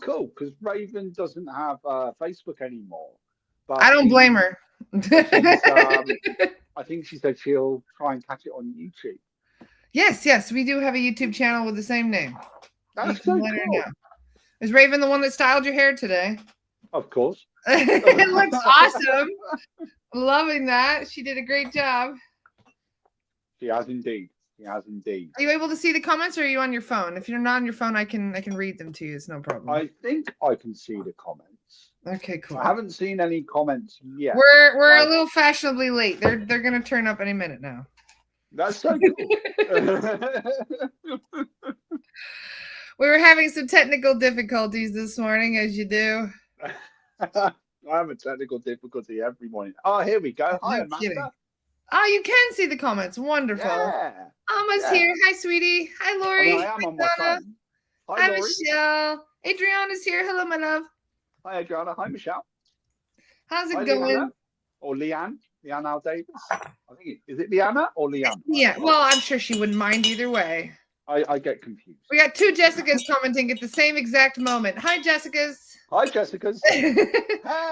cool. Because Raven doesn't have Facebook anymore, but I don't blame her. she's. I think she said she'll try and catch it on YouTube. Yes, we do have a YouTube channel with the same name. You That's can so let her cool. know. Is Raven the one that styled your hair today? Of course. It looks awesome. Loving that. She did a great job. She has indeed. She has indeed. Are you able to see the comments, or are you on your phone? If you're not on your phone, I can read them to you. It's no problem. I think I can see the comments. Okay, cool. I haven't seen any comments yet. We're a little fashionably late. They're gonna turn up any minute now. That's so cool. We were having some technical difficulties this morning, as you do. I have a technical difficulty every morning. Oh, here we go. Hi, Amanda. Kidding. Oh, you can see the comments. Wonderful. Yeah. Alma's here. Hi, sweetie. Hi, Lori. I am on my phone. Hi, Michelle. Adriana's here. Hello, my love. Hi, Adriana. Hi, Michelle. How's it going? Leanna. Or Leanne. Leanne Al Davis. I think is it Leanna or Leanne? Yeah. Well, I'm sure she wouldn't mind either way. I get confused. We got two Jessicas commenting at the same exact moment. Hi, Jessicas. Hi, Jessicas. Hey,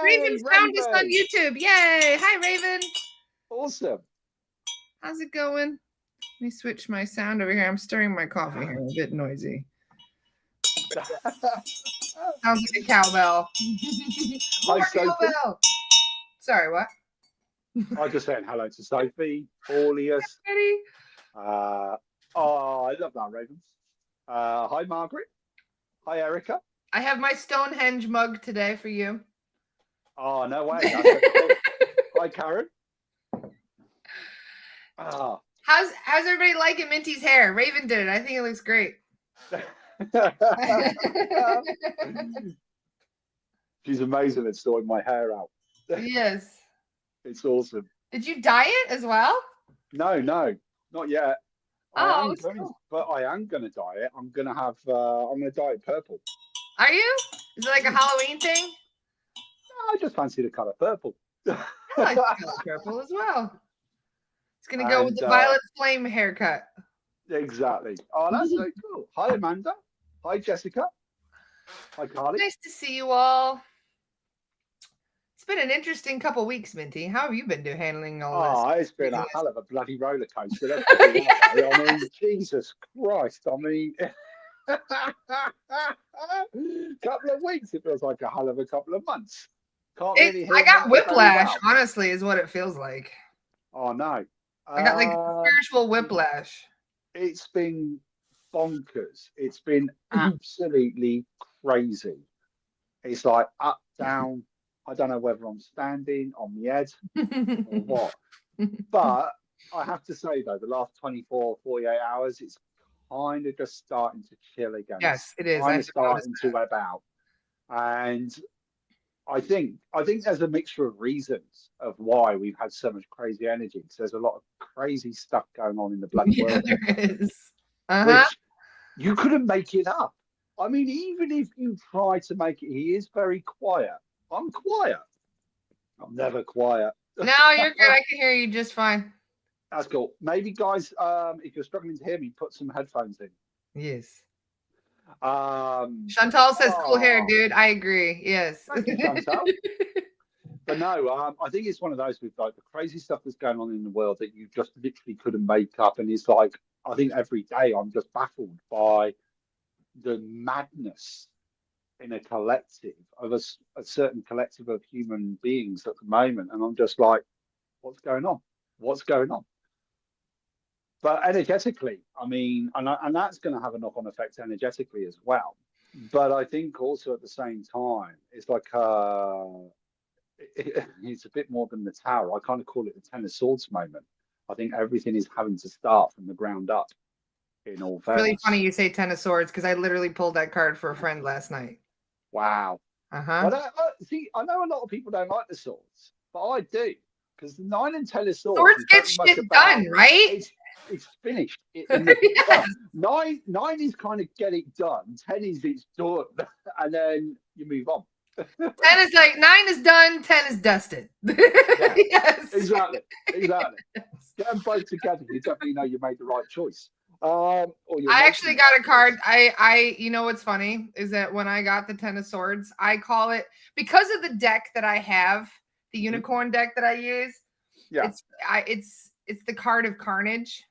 Raven's found us on YouTube. Yay. Hi, Raven. Awesome. How's it going? Let me switch my sound over here. I'm stirring my coffee here. A bit noisy. Sounds like a cowbell. Hi, Sophie. Sorry, what? I'm just saying hello to Sophie, Paulius. I love that, Ravens. Hi, Margaret. Hi, Erica. I have my Stonehenge mug today for you. Oh, no way. Hi, Karen. How's everybody liking Minty's hair? Raven did it. I think it looks great. She's amazing at sorting my hair out. Yes. It's awesome. Did you dye it as well? No, not yet. Cool. But I am going to dye it. I'm going to dye it purple. Are you? Is it like a Halloween thing? No, I just fancy the color purple. I like the color purple as well. It's going to go with the violet flame haircut. Exactly. Oh, that's so cool. Hi, Amanda. Hi, Jessica. Hi, Carly. Nice to see you all. It's been an interesting couple weeks, Minty. How have you been handling all this? Oh, it's been a hell of a bloody roller coaster. I mean, Jesus Christ. I mean, couple of weeks. It feels like a hell of a couple of months. Can't really hear. I got whiplash, honestly, is what it feels like. Oh, no. I got like spiritual whiplash. It's been bonkers. It's been absolutely crazy. It's like up, down. I don't know whether I'm standing on the edge or what. But I have to say, though, the last 24, 48 hours, it's kind of just starting to chill again. Yes, it is. Kind of starting to ebb out. And I think there's a mixture of reasons of why we've had so much crazy energy. So there's a lot of crazy stuff going on in the bloody world. There is. Which you couldn't make it up. I mean, even if you try to make it, he is very quiet. I'm quiet. I'm never quiet. No, you're good. I can hear you just fine. That's cool. Maybe, guys, if you're struggling to hear me, put some headphones in. Yes. Chantal says, cool hair, dude. I agree. Yes. Thank you, Chantal. But no, I think it's one of those with like the crazy stuff that's going on in the world that you just literally couldn't make up. And it's like, I think every day I'm just baffled by the madness in a collective of a certain collective of human beings at the moment. And I'm just like, what's going on? What's going on? But energetically, I mean, and that's going to have a knock-on effect energetically as well. But I think also at the same time, it's like it's a bit more than the tower. I kind of call it the Ten of Swords moment. I think everything is having to start from the ground up. In all fairness, really funny you say Ten of Swords because I literally pulled that card for a friend last night. Wow. See, I know a lot of people don't like the swords, but I do because the 9 and 10 of swords. Swords get shit done, right? It's finished. Yes. 9 is kind of get it done. 10 is it's done, and then you move on. 10 is like 9 is done, 10 is dusted. Yes, exactly. Get them both together. You definitely know you made the right choice. I actually got a card. You know what's funny is that when I got the Ten of Swords, I call it, because of the deck that I have, the unicorn deck that I use. Yeah. It's the card of Carnage.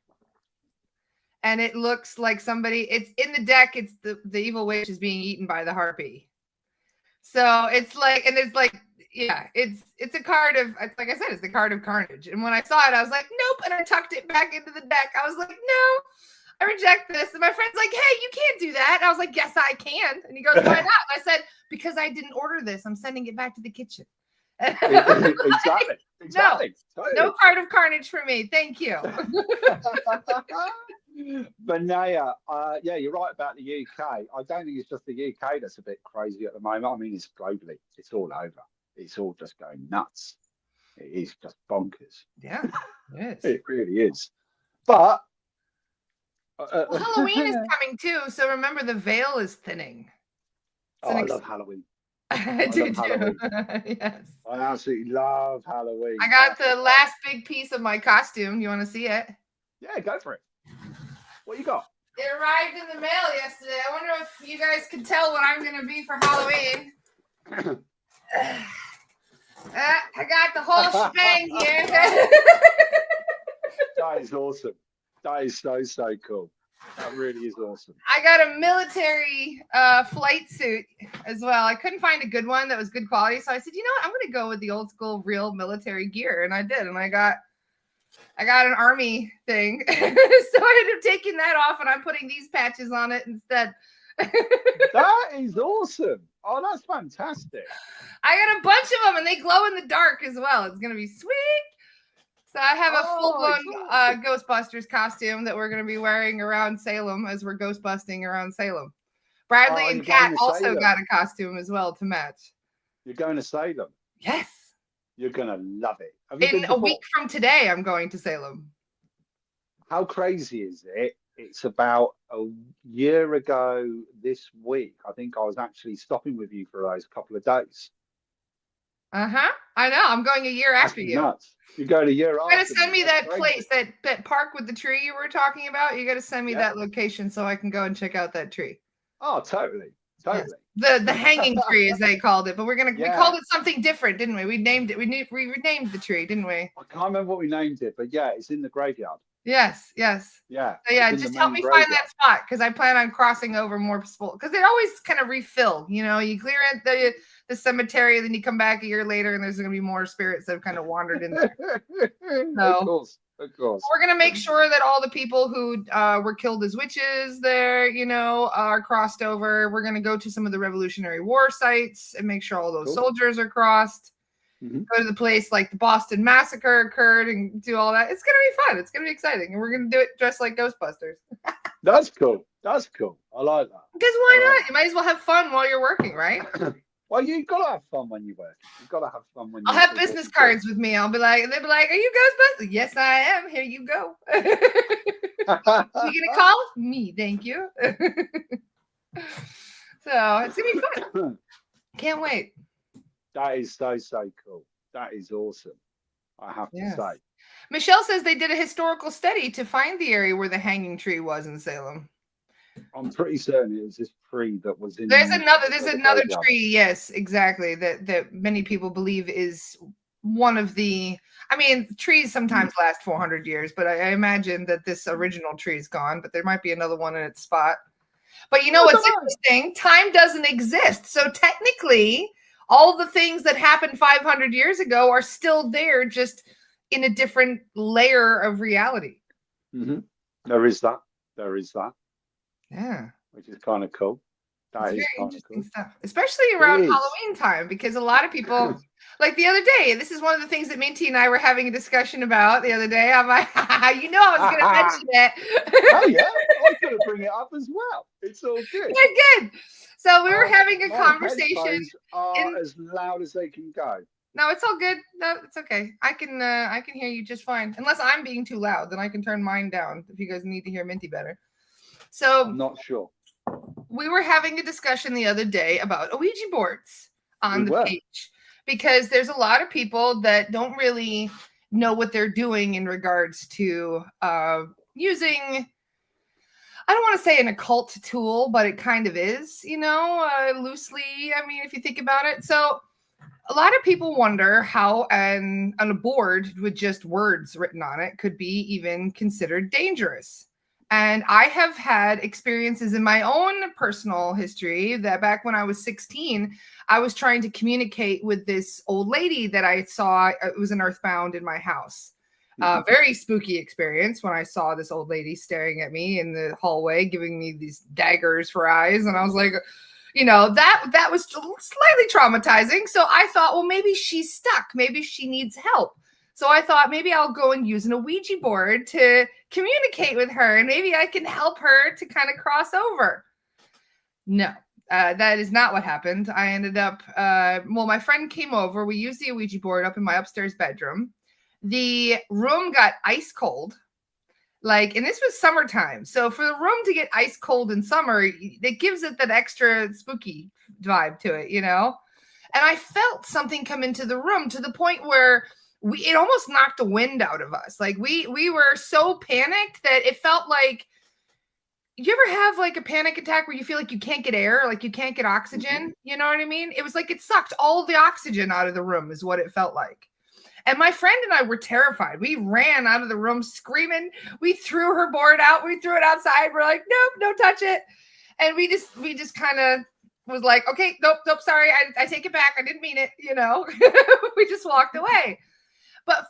And it looks like somebody, it's in the deck, it's the evil witch is being eaten by the harpy. So it's like, and it's like, yeah, it's a card of, like I said, it's the card of Carnage. And when I saw it, I was like, nope. And I tucked it back into the deck. I was like, no, I reject this. And my friend's like, hey, you can't do that. And I was like, yes, I can. And he goes, why not? And I said, because I didn't order this. I'm sending it back to the kitchen. Exactly. No card of Carnage for me. Thank you. Benaya, yeah, you're right about the UK. I don't think it's just the UK that's a bit crazy at the moment. I mean, it's globally. It's all over. It's all just going nuts. It is just bonkers. Yeah, it is. It really is. But well, Halloween is coming too, so remember the veil is thinning. I love Halloween. I do too. Yes. I absolutely love Halloween. I got the last big piece of my costume. You want to see it? Yeah, go for it. What you got? It arrived in the mail yesterday. I wonder if you guys can tell what I'm going to be for Halloween. I got the whole shebang here. That is awesome. That is so cool. That really is awesome. I got a military flight suit as well. I couldn't find a good one that was good quality, so I said, you know what? I'm going to go with the old school real military gear, and I did. And I got an army thing, so I ended up taking that off, and I'm putting these patches on it instead. That is awesome. Oh, that's fantastic. I got a bunch of them, and they glow in the dark as well. It's going to be sweet. So I have a full-blown Ghostbusters costume that we're going to be wearing around Salem as we're ghostbusting around Salem. Bradley and Kat also got a costume as well to match. You're going to Salem? Yes. You're going to love it. In a week from today, I'm going to Salem. How crazy is it? It's about a year ago this week. I think I was actually stopping with you for those couple of days. Uh-huh. I know. I'm going a year after you. Nuts. You're going a year after. You're going to send me that place, that park with the tree you were talking about. You got to send me that location so I can go and check out that tree. Oh, totally. Yes. The hanging tree, as they called it. But we called it something different, didn't we? We named it. We renamed the tree, didn't we? I can't remember what we named it, but yeah, it's in the graveyard. Yes. Yeah. So yeah, just help me find that spot, because I plan on crossing over more people, because they always kind of refill. You know, you clear it the cemetery, then you come back a year later, and there's going to be more spirits that have kind of wandered in there. So, of course. We're going to make sure that all the people who were killed as witches there, you know, are crossed over. We're going to go to some of the Revolutionary War sites and make sure all those soldiers are crossed. Go to the place like the Boston Massacre occurred and do all that. It's going to be fun. It's going to be exciting. And we're going to do it dressed like Ghostbusters. That's cool. That's cool. I like that. Because why not? You might as well have fun while you're working, right? Well, you've got to have fun when you work. You've got to have fun when I'll have business cards with me. I'll be like, they'll be like, are you Ghostbusters? Yes, I am. Here you go. You gonna call me? Thank you. So it's gonna be fun. Can't wait. That is so cool. That is awesome. I have to say. Michelle says they did a historical study to find the area where the hanging tree was in Salem. I'm pretty certain it was this tree that was in. There's another tree, yes, exactly. That many people believe is one of the. I mean, trees sometimes last 400 years, but I imagine that this original tree is gone. But there might be another one in its spot. But you know what's interesting? Time doesn't exist, so technically, all the things that happened 500 years ago are still there, just in a different layer of reality. Mm-hmm. There is that. Yeah. Which is kind of cool. That is kind of cool stuff, especially around Halloween time, because a lot of people, like the other day, this is one of the things that Minty and I were having a discussion about the other day. I'm like, you know, I was going to mention it. Oh, yeah. I was going to bring it up as well. It's all good. Yeah, good. So we were having a conversation. Are as loud as they can go. No, it's all good. No, it's okay. I can hear you just fine. Unless I'm being too loud, then I can turn mine down if you guys need to hear Minty better. So I'm not sure. We were having a discussion the other day about Ouija boards on the page, because there's a lot of people that don't really know what they're doing in regards to using I don't want to say an occult tool, but it kind of is, loosely. I mean, if you think about it. So a lot of people wonder how on a board with just words written on it could be even considered dangerous. And I have had experiences in my own personal history that back when I was 16, I was trying to communicate with this old lady that I saw. It was an earthbound in my house. Very spooky experience when I saw this old lady staring at me in the hallway, giving me these daggers for eyes. And I was like, that was slightly traumatizing. So I thought, well, maybe she's stuck. Maybe she needs help. So I thought maybe I'll go and use an Ouija board to communicate with her, and maybe I can help her to kind of cross over. No, that is not what happened. I ended up, my friend came over. We used the Ouija board up in my upstairs bedroom. The room got ice cold. And this was summertime. So for the room to get ice cold in summer, it gives it that extra spooky vibe to it, And I felt something come into the room to the point where it almost knocked the wind out of us. We were so panicked that it felt like, you ever have a panic attack where you feel like you can't get air, like you can't get oxygen? You know what I mean? It was like it sucked all the oxygen out of the room is what it felt like. And my friend and I were terrified. We ran out of the room screaming. We threw her board out. We threw it outside. We're like, nope, don't touch it. And we just kind of was like, okay, nope, sorry. I take it back. I didn't mean it, We just walked away. But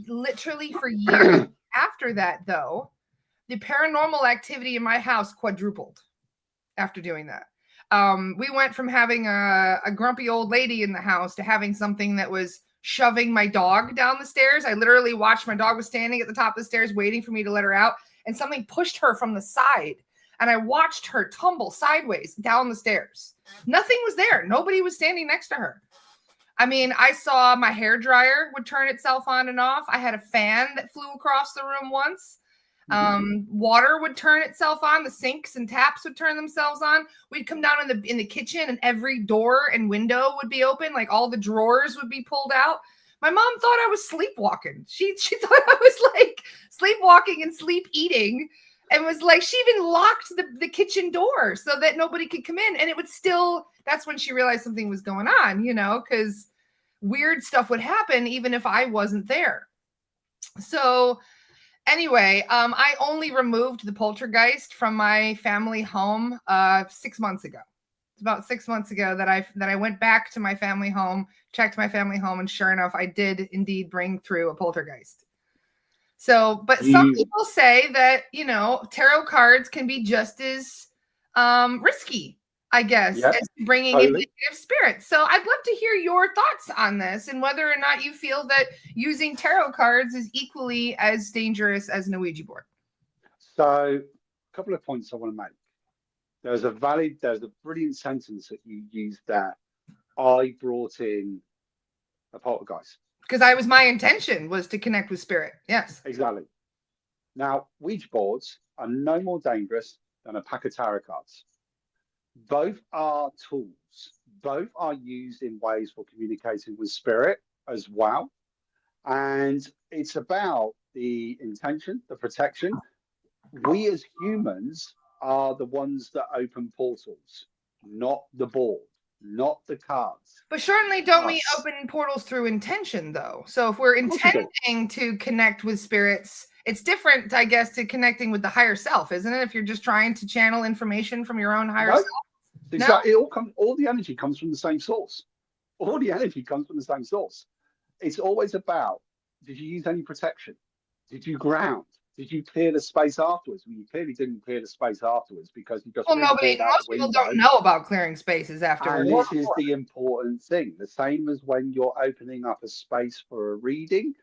literally for years after that, though, the paranormal activity in my house quadrupled after doing that. We went from having a grumpy old lady in the house to having something that was shoving my dog down the stairs. I literally watched my dog was standing at the top of the stairs waiting for me to let her out, and something pushed her from the side, and I watched her tumble sideways down the stairs. Nothing was there. Nobody was standing next to her. I mean, I saw my hair dryer would turn itself on and off. I had a fan that flew across the room once. Water would turn itself on. The sinks and taps would turn themselves on. We'd come down in the kitchen, and every door and window would be open. Like all the drawers would be pulled out. My mom thought I was sleepwalking. She thought I was sleepwalking and sleep eating, and was like, she even locked the kitchen door so that nobody could come in. And it would still. That's when she realized something was going on, because weird stuff would happen even if I wasn't there. So anyway, I only removed the poltergeist from my family home 6 months ago. It's about 6 months ago that I went back to my family home, checked my family home, and sure enough, I did indeed bring through a poltergeist. So, but some people say that, tarot cards can be just as risky, I guess, as bringing in negative spirits. So I'd love to hear your thoughts on this and whether or not you feel that using tarot cards is equally as dangerous as an Ouija board. So a couple of points I want to make. There's a brilliant sentence that you used that I brought in a poltergeist. Because my intention was to connect with spirit. Yes. Exactly. Now, Ouija boards are no more dangerous than a pack of tarot cards. Both are tools. Both are used in ways for communicating with spirit as well. And it's about the intention, the protection. We as humans are the ones that open portals, not the board, not the cards. But certainly don't we open portals through intention, though? So if we're intending to connect with spirits, it's different, I guess, to connecting with the higher self, isn't it? If you're just trying to channel information from your own higher self. Exactly. No? All the energy comes from the same source. All the energy comes from the same source. It's always about, did you use any protection? Did you ground? Did you clear the space afterwards? Well, you clearly didn't clear the space afterwards because you just. Well, most people don't know about clearing spaces afterwards. And this is the important thing. The same as when you're opening up a space for a reading,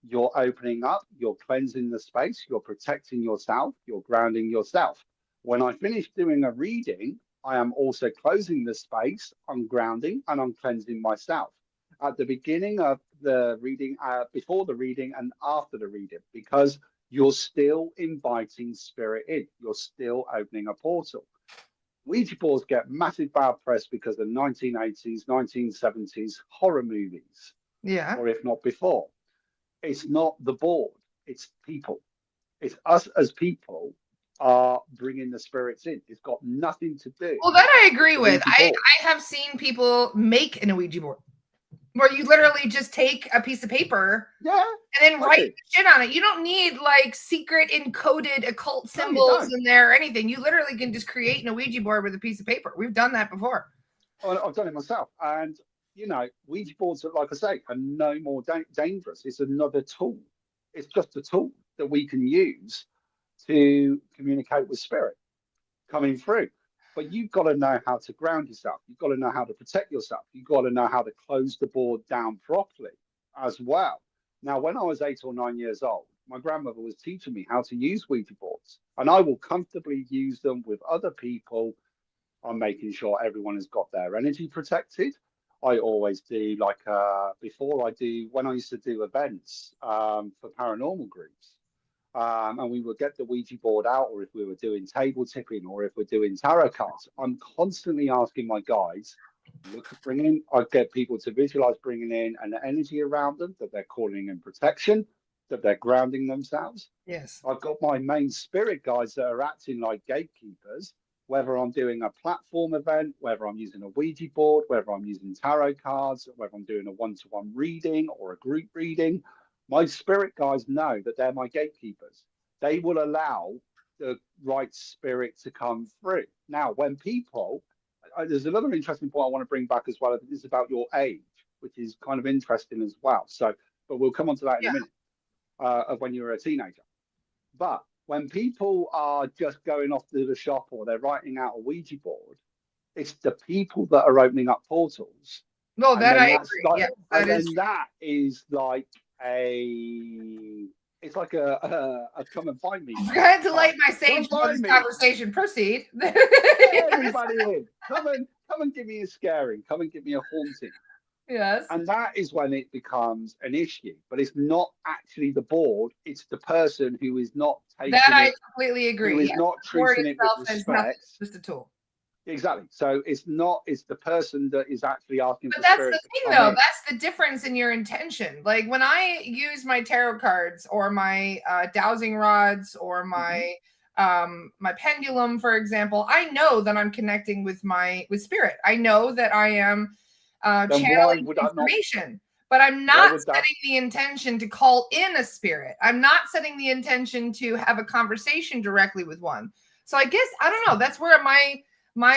you're opening up, you're cleansing the space, you're protecting yourself, you're grounding yourself. When I finish doing a reading, I am also closing the space, I'm grounding, and I'm cleansing myself. At the beginning of the reading, before the reading, and after the reading, because you're still inviting spirit in. You're still opening a portal. Ouija boards get massive bad press because of 1980s, 1970s horror movies. Yeah. Or if not before. It's not the board. It's people. It's us as people are bringing the spirits in. It's got nothing to do Well, that I agree with the with. Ouija board. I have seen people make an Ouija board where you literally just take a piece of paper Yeah, and then I write do. shit on it. You don't need like secret encoded occult No, you symbols don't. in there or anything. You literally can just create an Ouija board with a piece of paper. We've done that before. I've done it myself, and you know, Ouija boards are, like I say, are no more dangerous. It's another tool. It's just a tool that we can use to communicate with spirit coming through. But you've got to know how to ground yourself. You've got to know how to protect yourself. You've got to know how to close the board down properly as well. Now, when I was 8 or 9 years old, my grandmother was teaching me how to use Ouija boards, and I will comfortably use them with other people. I'm making sure everyone has got their energy protected. I always do like before I do when I used to do events for paranormal groups. And we would get the Ouija board out, or if we were doing table tipping, or if we're doing tarot cards, I'm constantly asking my guys, look at bringing. I get people to visualize bringing in an energy around them that they're calling in protection, that they're grounding themselves. Yes. I've got my main spirit guides that are acting like gatekeepers, whether I'm doing a platform event, whether I'm using a Ouija board, whether I'm using tarot cards, whether I'm doing a one-to-one reading or a group reading. My spirit guides know that they're my gatekeepers. They will allow the right spirit to come through. Now, when people, there's another interesting point I want to bring back as well. It's about your age, which is kind of interesting as well. So, but we'll come on to that in a minute, of when you were a teenager. But when people are just going off to the shop or they're writing out a Ouija board, it's the people that are opening up portals. Well, And that then I that's agree. like, Yeah, and that is then that is like it's like a come and find me. I forgot to light my Come sage for find this me. conversation. Proceed. Everybody in. Come and give me a scaring. Come and give me a haunting. Yes. And that is when it becomes an issue. But it's not actually the board, it's the person who is not taking That I it, completely agree. who is not The board treating it with itself is nothing, respect. just a tool. Exactly. So it's the person that is actually asking But for that's spirit the to thing, come though. in. That's the difference in your intention. Like when I use my tarot cards or my dowsing rods or my my pendulum, for example, I know that I'm connecting with spirit. I know that I am Then why channeling would that not? information. But I'm Why not would that? setting the intention to call in a spirit. I'm not setting the intention to have a conversation directly with one. So I guess I don't know. That's where my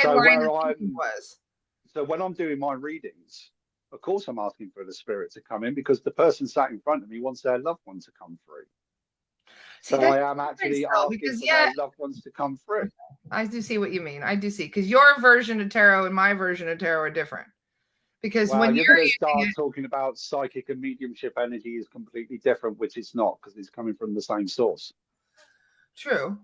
So line where of thinking I'm, was. so when I'm doing my readings, of course I'm asking for the spirit to come in because the person sat in front of me wants their loved one to come through. See, So that's I am actually though, asking because for yeah, their loved ones to come through. I do see what you mean. I do see because your version of tarot and my version of tarot are different. Because Well, when you're you're going to using start talking about psychic and mediumship energy is completely different, which it's not because it's coming from the same source. true.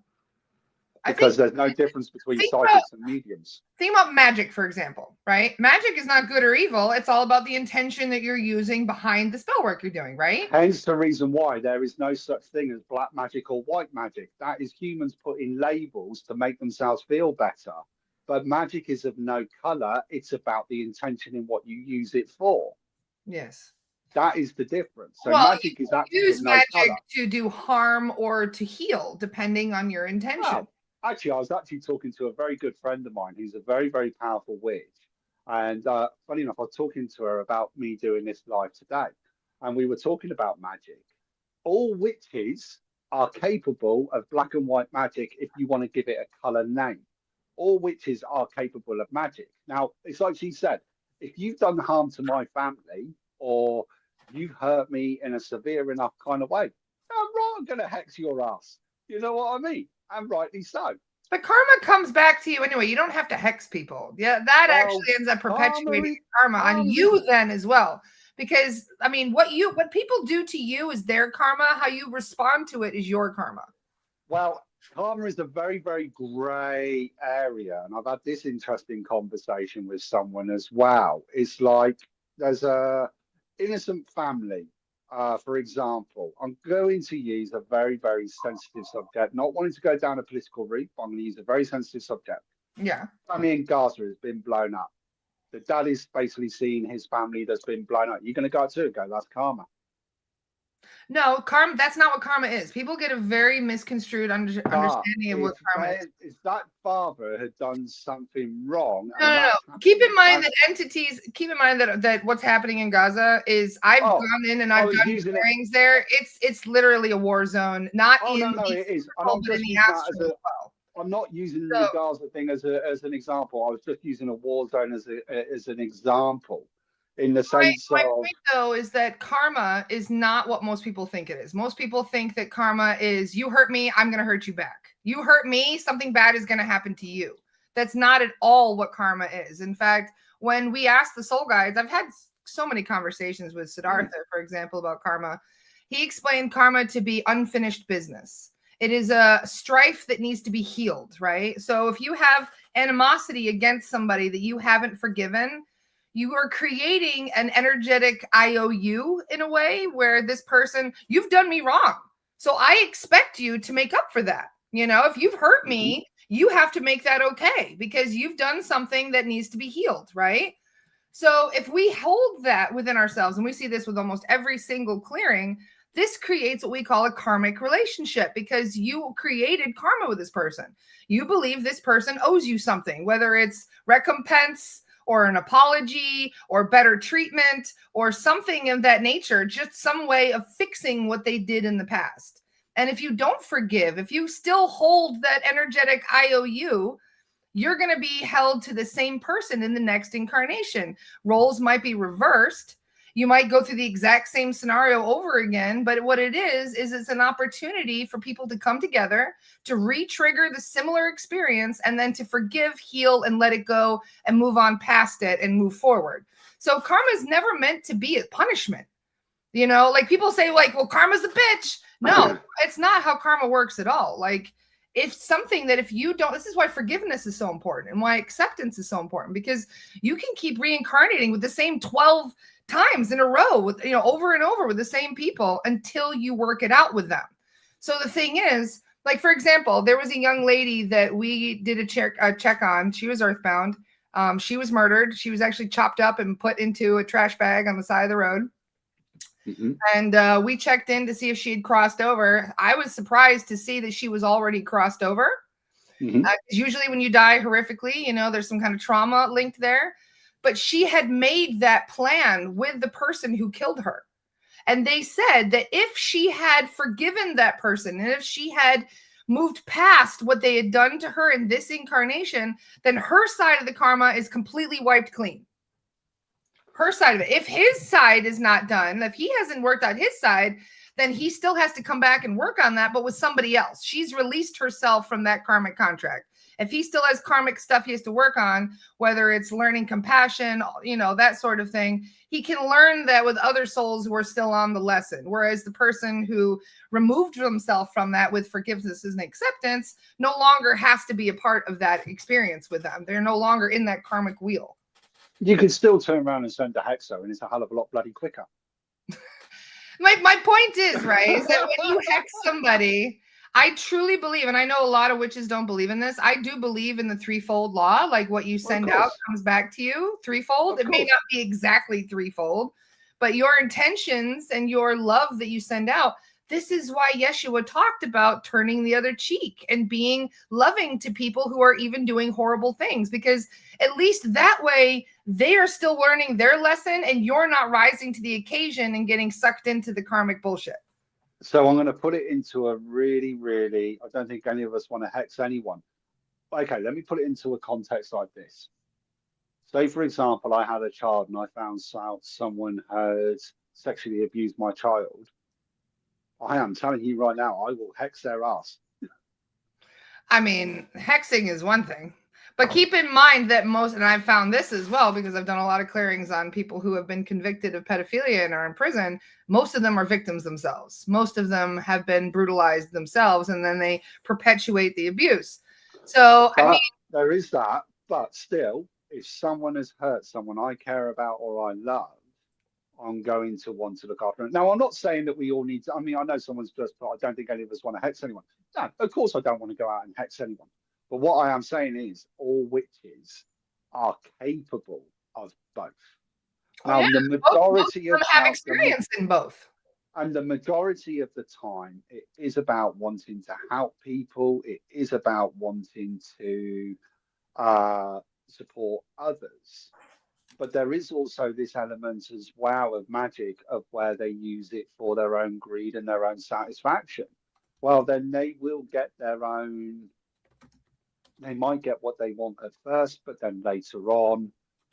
I Because think there's no difference between think psychics and mediums. think about magic, for example, right? Magic is not good or evil. It's all about the intention that you're using behind the spell work you're doing, right? Hence the reason why there is no such thing as black magic or white magic. That is humans putting labels to make themselves feel better. But magic is of no color. It's about the intention in what you use it for. Yes. That is the difference. So Well, magic is actually use of no magic color. to do harm or to heal, depending on your intention. Well, actually, I was actually talking to a very good friend of mine who's a very, very powerful witch. And funny enough, I was talking to her about me doing this live today. And we were talking about magic. All witches are capable of black and white magic if you want to give it a color name. All witches are capable of magic. Now, it's like she said, if you've done harm to my family or you've hurt me in a severe enough kind of way, I'm going to hex your ass. You know what I mean? And rightly so. But karma comes back to you anyway. You don't have to hex people. Yeah, that Well, actually ends up perpetuating karma on karma you then as well. Because I mean, what people do to you is their karma. How you respond to it is your karma. Well, karma is a very, very grey area. And I've had this interesting conversation with someone as well. It's like there's a innocent family. For example, I'm going to use a very, very sensitive subject, not wanting to go down a political route, but I'm going to use a very sensitive subject. Yeah. Family in Gaza has been blown up. The dad is basically seeing his family that's been blown up. You're going to go to it and go, that's karma. No, karma. That's not what karma is. People get a very misconstrued But understanding of what karma is. if that father had done something wrong, No, and no, no. that's Keep happened, in mind and that entities. Keep in mind that what's happening in Gaza is I've oh, gone in and I I've was done using it. clearings there. It's literally a war zone, not Oh in no, no, the it is, and physical, I'm but in just the using that as astral a. as well. I'm not using the So Gaza thing as an example. I was just using a war zone as an example, in the sense my of point though is that karma is not what most people think it is. Most people think that karma is you hurt me, I'm going to hurt you back. You hurt me, something bad is going to happen to you. That's not at all what karma is. In fact, when we ask the soul guides, I've had so many conversations with Siddhartha, for example, about karma. He explained karma to be unfinished business. It is a strife that needs to be healed, right? So if you have animosity against somebody that you haven't forgiven, you are creating an energetic IOU in a way where this person, you've done me wrong. So I expect you to make up for that. You know, if you've hurt me, you have to make that okay because you've done something that needs to be healed, right? So if we hold that within ourselves, and we see this with almost every single clearing, this creates what we call a karmic relationship because you created karma with this person. You believe this person owes you something, whether it's recompense or an apology or better treatment or something of that nature, just some way of fixing what they did in the past. And if you don't forgive, if you still hold that energetic IOU, you're going to be held to the same person in the next incarnation. Roles might be reversed. You might go through the exact same scenario over again, but what it is it's an opportunity for people to come together, to re-trigger the similar experience, and then to forgive, heal, and let it go and move on past it and move forward. So karma is never meant to be a punishment. You know, like people say, like, well, karma's a bitch. No, it's not how karma works at all. Like, it's something that if you don't, this is why forgiveness is so important and why acceptance is so important because you can keep reincarnating with the same 12 times in a row with, you know, over and over with the same people until you work it out with them. So the thing is, like, for example, there was a young lady that we did a check on. She was earthbound. She was murdered. She was actually chopped up and put into a trash bag on the side of the road. Mm-hmm. And we checked in to see if she had crossed over. I was surprised to see that she was already crossed over. Mm-hmm. Usually when you die horrifically, you know, there's some kind of trauma linked there. But she had made that plan with the person who killed her. And they said that if she had forgiven that person and if she had moved past what they had done to her in this incarnation, then her side of the karma is completely wiped clean. Her side of it. If his side is not done, if he hasn't worked out his side, then he still has to come back and work on that, but with somebody else. She's released herself from that karmic contract. If he still has karmic stuff he has to work on, whether it's learning compassion, you know, that sort of thing, he can learn that with other souls who are still on the lesson. Whereas the person who removed himself from that with forgiveness and acceptance no longer has to be a part of that experience with them. They're no longer in that karmic wheel. You can still turn around and send a hexo, and it's a hell of a lot bloody quicker. My point is, right, is that when you hex somebody, I truly believe, and I know a lot of witches don't believe in this. I do believe in the threefold law, like what you send out comes back to you threefold. It may not be exactly threefold, but your intentions and your love that you send out. This is why Yeshua talked about turning the other cheek and being loving to people who are even doing horrible things, because at least that way they are still learning their lesson and you're not rising to the occasion and getting sucked into the karmic bullshit. So I'm going to put it into a really, I don't think any of us want to hex anyone. Okay, let me put it into a context like this. Say, for example, I had a child and I found out someone had sexually abused my child. I am telling you right now, I will hex their ass. I mean, hexing is one thing, but keep in mind that most, and I've found this as well because I've done a lot of clearings on people who have been convicted of pedophilia and are in prison. Most of them are victims themselves. Most of them have been brutalized themselves, and then they perpetuate the abuse. So, I mean, there is that, but still, if someone has hurt someone I care about or I love, I'm going to want to look after them. Now, I'm not saying that we all need to. I mean, I know someone's just put, I don't think any of us want to hex anyone. No, of course I don't want to go out and hex anyone. But what I am saying is all witches are capable of both. Now, the majority of them have experience in both. And the majority of the time, it is about wanting to help people. It is about wanting to support others. But there is also this element as well of magic of where they use it for their own greed and their own satisfaction. Well, then they will get their own, they might get what they want at first, but then later on,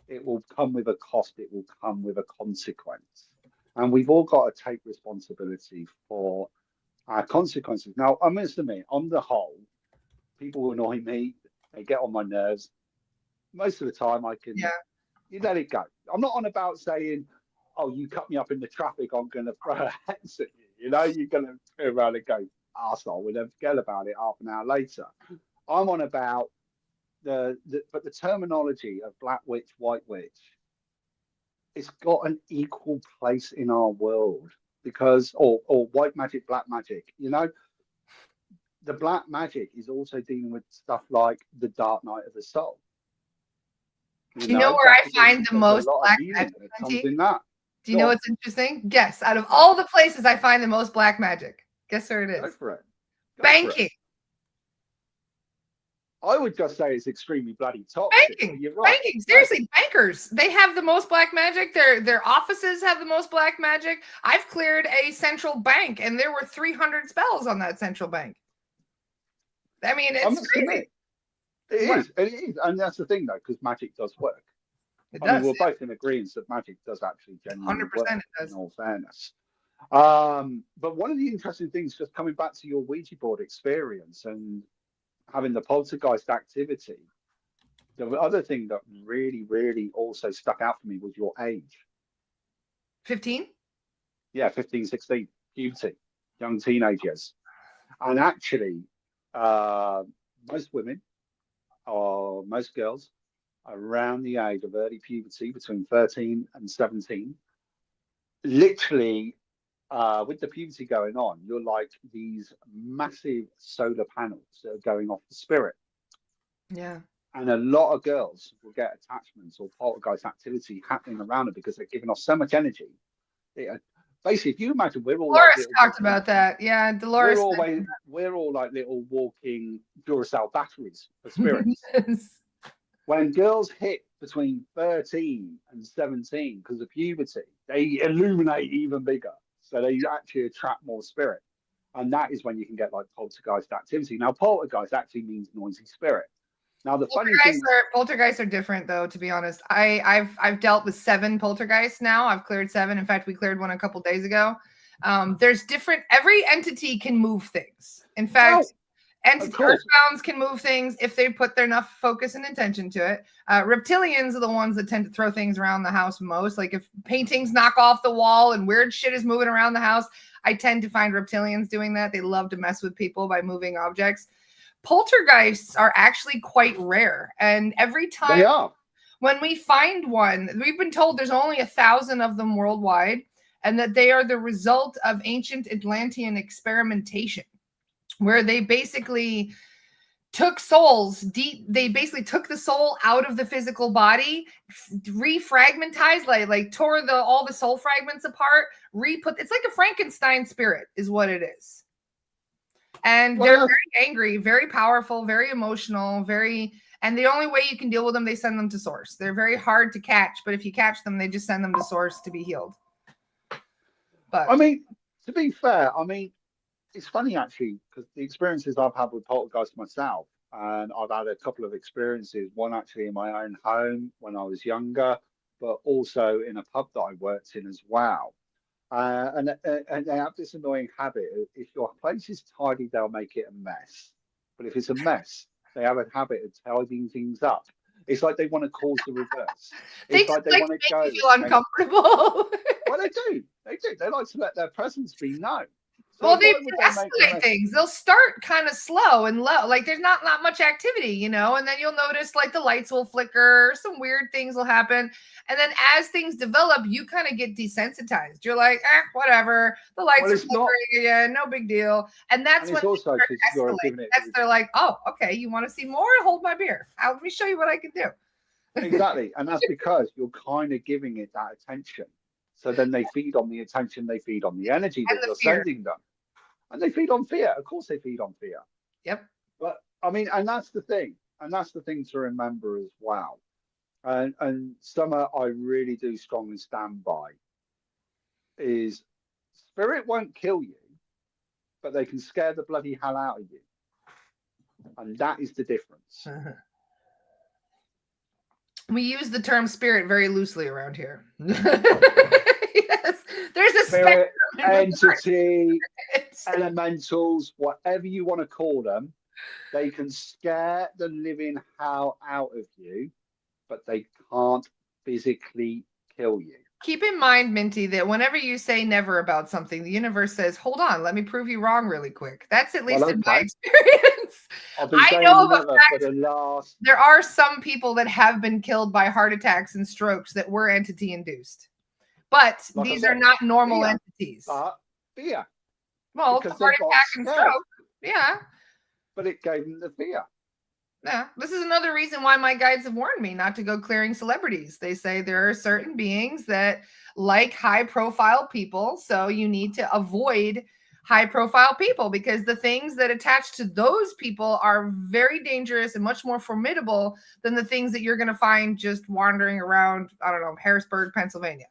it will come with a cost, it will come with a consequence. And we've all got to take responsibility for our consequences. Now, I must admit, on the whole, people annoy me, they get on my nerves. Most of the time, I can, Yeah. you let it go. I'm not on about saying, oh, you cut me up in the traffic, I'm going to throw a hex at you. You know, you're going to turn around and go, arsehole, we'll then forget about it half an hour later. I'm on about but the terminology of black witch, white witch, it's got an equal place in our world because, or white magic, black magic, you know, the black magic is also dealing with stuff like the dark night of the soul. Do you know where I find the most black magic? That comes in that. Do you know what's interesting? Guess. Out of all the places I find the most black magic, guess where it is? Go for it. Banking. I would just say it's extremely bloody toxic. Banking. You're right. Banking. Seriously, bankers. They have the most black magic. Their offices have the most black magic. I've cleared a central bank, and there were 300 spells on that central bank. I mean, it's crazy. It is. And that's the thing, though, because magic does work. It does. We're both in agreement that magic does actually genuinely 100% work, it does. in all fairness. But one of the interesting things, just coming back to your Ouija board experience and having the poltergeist activity, the other thing that really, really also stuck out for me was your age. 15? Yeah, 15, 16, puberty, young teenagers. And actually, most women or most girls around the age of early puberty, between 13 and 17, literally, with the puberty going on, you're like these massive solar panels that are going off the spirit. Yeah. And a lot of girls will get attachments or poltergeist activity happening around them because they're giving off so much energy. Basically, if you imagine, we're all Dolores like talked about that. Yeah, Dolores. We're all like little walking Duracell batteries for spirits. When girls hit between 13 and 17 because of puberty, they illuminate even bigger. So they actually attract more spirit. And that is when you can get like poltergeist activity. Now, poltergeist actually means noisy spirit. Now, the funny thing poltergeists are different, though, to be honest. I've dealt with 7 poltergeists now. I've cleared 7. In fact, we cleared one a couple days ago. There's different, every entity can move things. In fact, earthbounds can move things if they put their enough focus and intention to it. Reptilians are the ones that tend to throw things around the house most. Like if paintings knock off the wall and weird shit is moving around the house, I tend to find reptilians doing that. They love to mess with people by moving objects. Poltergeists are actually quite rare. And every time when we find one, we've been told there's only 1,000 of them worldwide, and that they are the result of ancient Atlantean experimentation, where they basically took souls deep. They basically took the soul out of the physical body, refragmentized, like tore all the soul fragments apart, it's like a Frankenstein spirit is what it is. And they're very angry, very powerful, very emotional, and the only way you can deal with them, they send them to source. They're very hard to catch, but if you catch them, they just send them to source to be healed. But I mean, to be fair, I mean, it's funny actually, because the experiences I've had with poltergeist myself, and I've had a couple of experiences, one actually in my own home when I was younger, but also in a pub that I worked in as well. And they have this annoying habit. If your place is tidy, they'll make it a mess. But if it's a mess, they have a habit of tidying things up. It's like they want to cause the reverse. It's like they want to go. Make you feel uncomfortable. Well, they do. They do. They like to let their presence be known. So well, they escalate things. They'll start kind of slow and low. Like there's not much activity, you know, and then you'll notice like the lights will flicker, some weird things will happen. And then as things develop, you kind of get desensitized. You're like, whatever. The lights are flickering again, no big deal. And that's when also they're like, oh, okay, you want to see more? Hold my beer. Let me show you what I can do. Exactly. And that's because you're kind of giving it that attention. So then they feed on the attention, they feed on the energy And that the you're fear. sending them, and they feed on fear. Of course, they feed on fear. Yep. But I mean, and that's the thing, to remember as well. And Summer, I really do strongly stand by is spirit won't kill you, but they can scare the bloody hell out of you, and that is the difference. We use the term spirit very loosely around here. Yes, there's a Spirit, spectrum. entity, elementals, whatever you want to call them, they can scare the living hell out of you, but they can't physically kill you. Keep in mind, Minty, that whenever you say never about something, the universe says, hold on, let me prove you wrong really quick. That's at least in my experience. I've been saying never for the last... There are some people that have been killed by heart attacks and strokes that were entity induced. But like these are not normal entities. Fear. Well, heart attack and stroke. Yeah. But it gave them the fear. Yeah, this is another reason why my guides have warned me not to go clearing celebrities. They say there are certain beings that like high profile people, so you need to avoid high profile people because the things that attach to those people are very dangerous and much more formidable than the things that you're going to find just wandering around, I don't know, Harrisburg, Pennsylvania.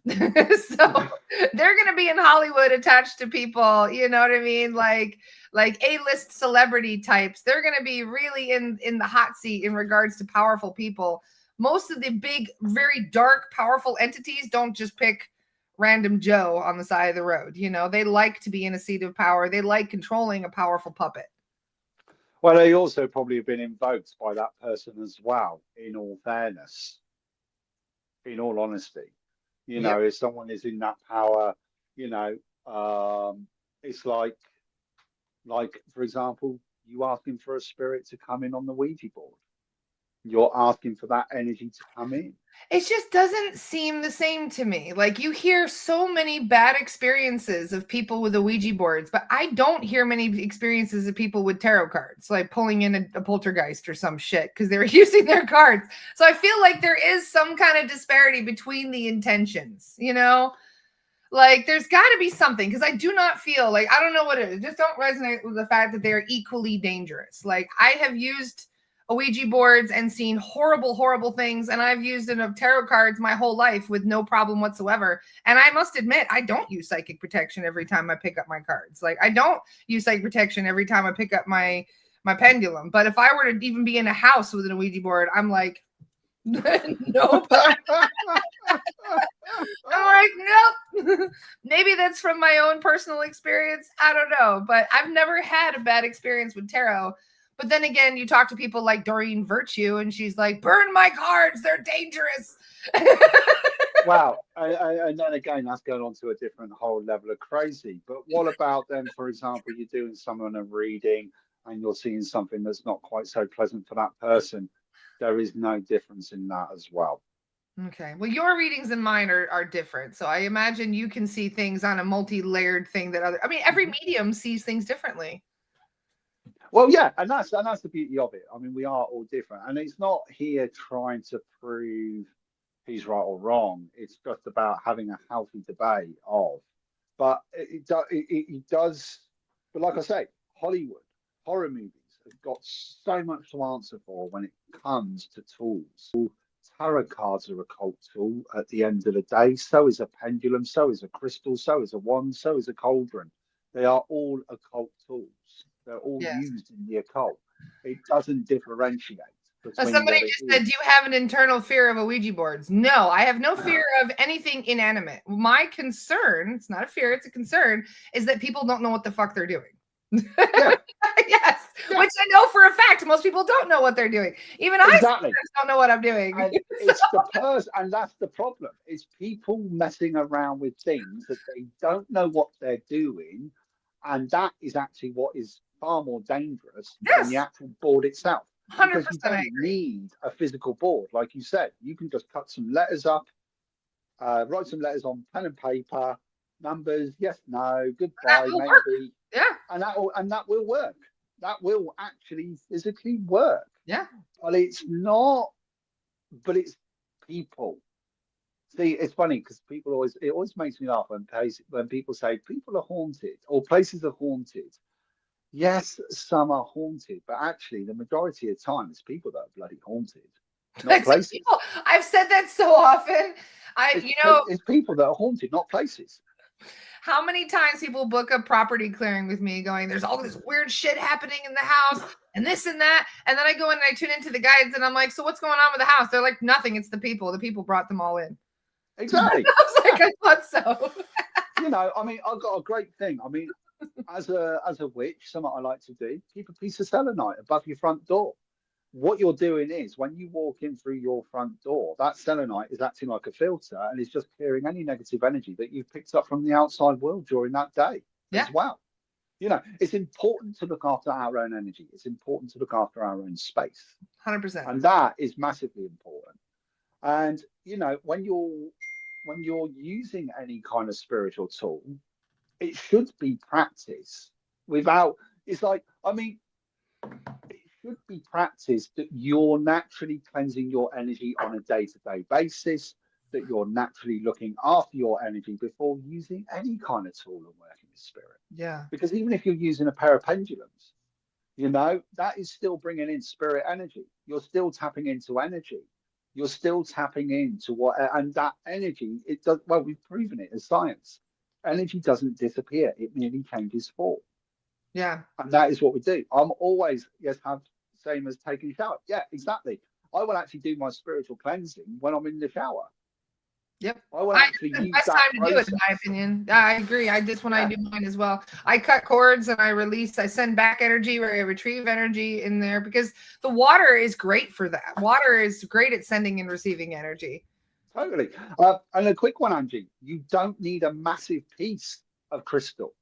So they're going to be in Hollywood attached to people, you know what I mean? Like A-list celebrity types. They're going to be really in the hot seat in regards to powerful people. Most of the big, very dark, powerful entities don't just pick random Joe on the side of the road. You know, they like to be in a seat of power. They like controlling a powerful puppet. Well, they also probably have been invoked by that person as well, in all fairness, in all honesty. You know, if someone is in that power, you know, it's like, for example, you asking for a spirit to come in on the Ouija board. You're asking for that energy to come in. It just doesn't seem the same to me. Like you hear so many bad experiences of people with the Ouija boards, but I don't hear many experiences of people with tarot cards, like pulling in a poltergeist or some shit because they were using their cards. So I feel like there is some kind of disparity between the intentions, you know? Like there's got to be something because I do not feel like, I don't know what it is. Just don't resonate with the fact that they're equally dangerous. Like I have used Ouija boards and seen horrible, horrible things. And I've used tarot cards my whole life with no problem whatsoever. And I must admit, I don't use psychic protection every time I pick up my cards. Like I don't use psychic protection every time I pick up my pendulum. But if I were to even be in a house with an Ouija board, I'm like, nope. I'm like, nope. Maybe that's from my own personal experience. I don't know. But I've never had a bad experience with tarot. But then again, you talk to people like Doreen Virtue, and she's like, burn my cards. They're dangerous. Wow. And then again, that's going on to a different whole level of crazy. But what about then, for example, you're doing someone a reading and you're seeing something that's not quite so pleasant for that person. There is no difference in that as well. Okay. Well, your readings and mine are different. So I imagine you can see things on a multi-layered thing that every medium sees things differently. Well, yeah, and that's the beauty of it. I mean, we are all different, and it's not here trying to prove who's right or wrong. It's just about having a healthy debate of. But it does. But like I say, Hollywood horror movies have got so much to answer for when it comes to tools. Tarot cards are a cult tool at the end of the day. So is a pendulum. So is a crystal. So is a wand. So is a cauldron. They are all occult tools. They're all used in the occult. It doesn't differentiate. Somebody just said, do you have an internal fear of Ouija boards? No, I have no fear of anything inanimate. My concern, it's not a fear, it's a concern, is that people don't know what the fuck they're doing. Yeah. Yes. Yeah. Which I know for a fact, most people don't know what they're doing. Even I don't know what I'm doing. And it's the person, and that's the problem. It's people messing around with things that they don't know what they're doing. And that is actually what is far more dangerous than the actual board itself. 100% because you don't need a physical board. Like you said, you can just cut some letters up, write some letters on pen and paper, numbers, yes, no, goodbye, maybe. Work. Yeah. And that will work. That will actually physically work. Yeah. But it's not, but it's people. See, it's funny because it always makes me laugh when people say people are haunted or places are haunted. Yes, some are haunted, but actually, the majority of the time, it's people that are bloody haunted, not That's places. people. I've said that so often. It's, You know, it's people that are haunted, not places. how many times people book a property clearing with me going, there's all this weird shit happening in the house and this and that. And then I go in and I tune into the guides and I'm like, so what's going on with the house? They're like, nothing. It's the people. The people brought them all in. Exactly. I was like, I thought so. You know, I mean, I've got a great thing. I mean, as a witch, something I like to do, keep a piece of selenite above your front door. What you're doing is when you walk in through your front door, that selenite is acting like a filter and is just clearing any negative energy that you've picked up from the outside world during that day Yeah. as well. You know, it's important to look after our own energy. It's important to look after our own space. 100%. And that is massively important. And, you know, when you're using any kind of spiritual tool, it should be practice without, it's like, I mean, it should be practice that you're naturally cleansing your energy on a day-to-day basis, that you're naturally looking after your energy before using any kind of tool and working with spirit. Yeah. Because even if you're using a pair of pendulums, you know, that is still bringing in spirit energy. You're still tapping into energy. You're still tapping into what, and that energy, it does, well, we've proven it as science. Energy doesn't disappear, it merely changes form. Yeah. And that is what we do. I'm always, yes, have same as taking a shower. Yeah, exactly. I will actually do my spiritual cleansing when I'm in the shower. Yep. I will actually It's the use best that time to do it, process. in my opinion. I agree. I just when I do mine as well. I cut cords and I release. I send back energy or I retrieve energy in there because the water is great for that. Water is great at sending and receiving energy. Totally. And a quick one, Angie. You don't need a massive piece of crystal.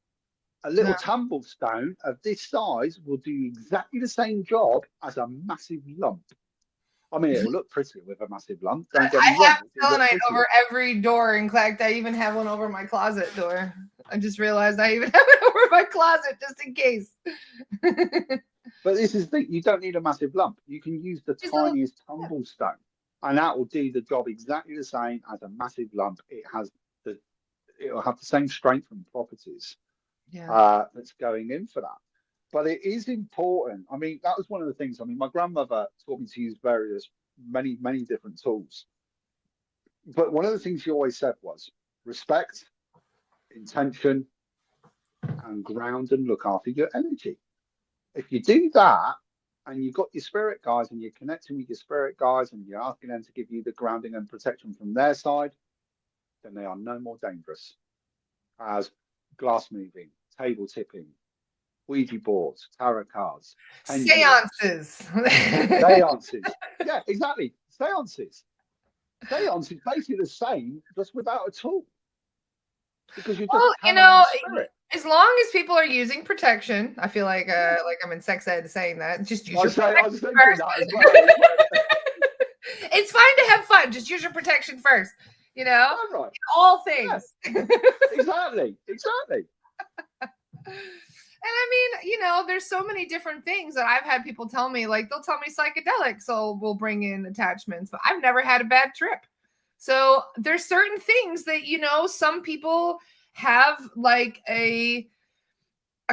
A little No. tumble stone of this size will do exactly the same job as a massive lump. I mean, it'll look prettier with a massive lump. Don't get I me wrong. have selenite over every door. In fact, I even have one over my closet door. I just realized I even have it over my closet just in case. But this is the thing, you don't need a massive lump. You can use the tiniest tumble stone, and that will do the job exactly the same as a massive lump. It'll have the same strength and properties that's going in for that. But it is important. I mean, that was one of the things. I mean, my grandmother taught me to use many different tools. But one of the things she always said was respect, intention, and ground and look after your energy. If you do that, and you've got your spirit guides and you're connecting with your spirit guides and you're asking them to give you the grounding and protection from their side, then they are no more dangerous as glass moving, table tipping, Ouija boards, tarot cards, seances. Seances. Yeah, exactly. Seances. Seances basically the same, just without a tool. Because you're just spirit. As long as people are using protection, I feel like I'm in sex ed saying that. Just use I was thinking that as well. It's fine to have fun. Just use your protection first. You know, right. All things. Yeah. Exactly. And I mean, there's so many different things that I've had people tell me, like they'll tell me psychedelics, so we'll bring in attachments, but I've never had a bad trip. So there's certain things that, some people have like a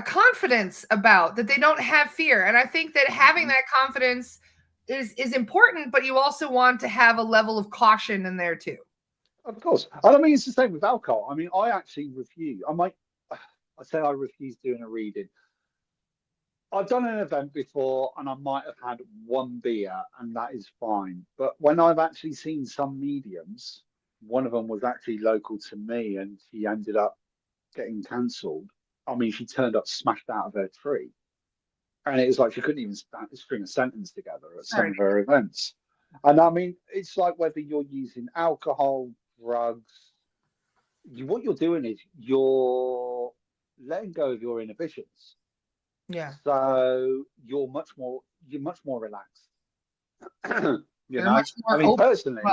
confidence about that they don't have fear. And I think that having that confidence is important, but you also want to have a level of caution in there too. Of course. And I mean, it's the same with alcohol. I mean, I actually refuse. I say I refuse doing a reading. I've done an event before and I might have had one beer and that is fine. But when I've actually seen some mediums, one of them was actually local to me and she ended up getting cancelled. I mean, she turned up smashed out of her tree. And it was like she couldn't even string a sentence together at some of her events. And I mean, it's like whether you're using alcohol, drugs, what you're doing is you're letting go of your inhibitions. Yeah. So you're much more relaxed. I mean, personally,